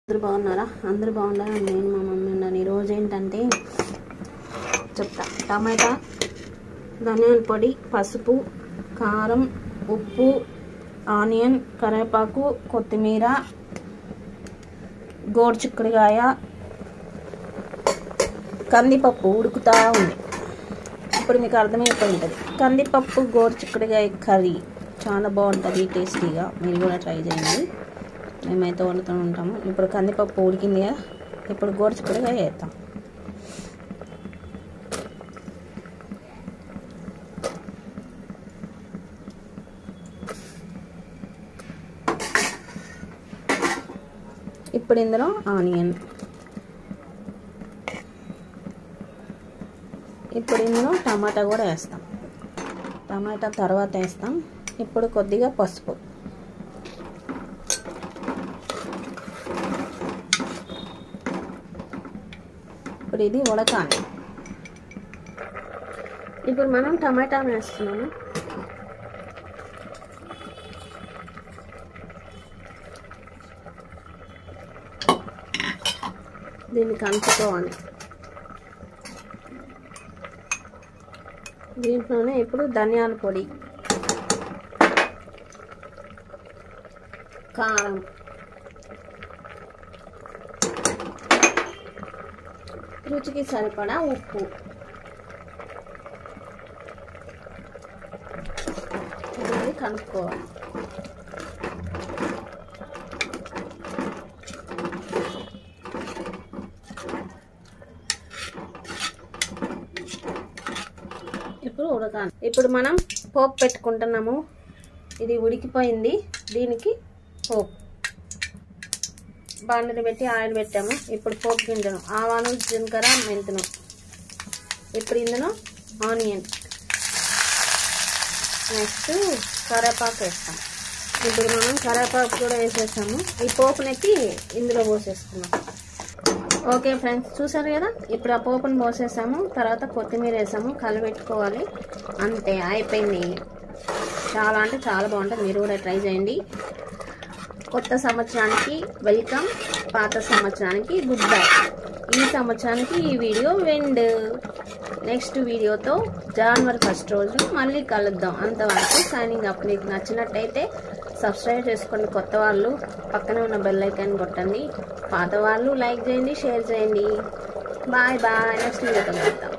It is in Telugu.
అందరూ బాగున్నారా? అందరూ బాగున్నారా? నేను మా మమ్మీ ఉన్నాను. ఈరోజు ఏంటంటే చెప్తా. టమాటా, ధనియాల పొడి, పసుపు, కారం, ఉప్పు, ఆనియన్, కరివేపాకు, కొత్తిమీర, గోరుచిక్కుడుకాయ, కందిపప్పు ఉడుకుతూ ఉంది. ఇప్పుడు మీకు అర్థమైపోయి ఉంటుంది. కందిపప్పు గోరుచిక్కుడుకాయ కర్రీ చాలా బాగుంటుంది, టేస్టీగా. మీరు కూడా ట్రై చేయండి. మేమైతే వండుతూ ఉంటాము. ఇప్పుడు కందిపప్పు ఉడికింది కదా, ఇప్పుడు గోరుచిక్కుడుకాయ వేస్తాం. ఇప్పుడు ఇందులో ఆనియన్, ఇప్పుడు ఇందులో టమాటా కూడా వేస్తాం. టమాటా తర్వాత వేస్తాం. ఇప్పుడు కొద్దిగా పసుపు, ఇప్పుడు ఇది ఉడకాలి. ఇప్పుడు మనం టమాటా వేస్తున్నాము. దీన్ని కలుపుకోవాలి. దీంట్లోనే ఇప్పుడు ధనియాల పొడి, కారం, రుచికి సరిపడా ఉప్పు, ఇది కలుపుకోవాలి. ఇప్పుడు ఉడకాలి. ఇప్పుడు మనం పోపు పెట్టుకుంటున్నాము. ఇది ఉడికిపోయింది. దీనికి పోపు బాండలు పెట్టి ఆయిల్ పెట్టాము. ఇప్పుడు పోపు గింజలు, ఆవాలు, జీలకర్ర, మెంతులు. ఇప్పుడు ఇందులో ఆనియన్, నెక్స్ట్ కరివేపాకు వేస్తాం. ఇప్పుడు మనం కరివేపాకు కూడా వేసేసాము. ఈ పోపునెత్తి ఇందులో పోసేసుకున్నాం. ఓకే ఫ్రెండ్స్, చూసారు కదా. ఇప్పుడు ఆ పోపును పోసేసాము. తర్వాత కొత్తిమీర వేసాము, కలిపెట్టుకోవాలి. అంతే, అయిపోయింది. చాలా అంటే చాలా బాగుంటుంది. మీరు కూడా ట్రై చేయండి. కొత్త సంవత్సరానికి వెల్కమ్, పాత సంవత్సరానికి గుడ్ బై. ఈ సంవత్సరానికి ఈ వీడియో ఎండ్. నెక్స్ట్ వీడియోతో జనవరి 1 రోజు మళ్ళీ కలుద్దాం. అంతవరకు సైనింగ్ అప్. మీకు నచ్చినట్టయితే సబ్స్క్రైబ్ చేసుకోండి. కొత్త వాళ్ళు పక్కనే ఉన్న బెల్ ఐకాన్ కొట్టండి. పాత వాళ్ళు లైక్ చేయండి, షేర్ చేయండి. Bye bye. నెక్స్ట్ వీడియోతో కలుద్దాం.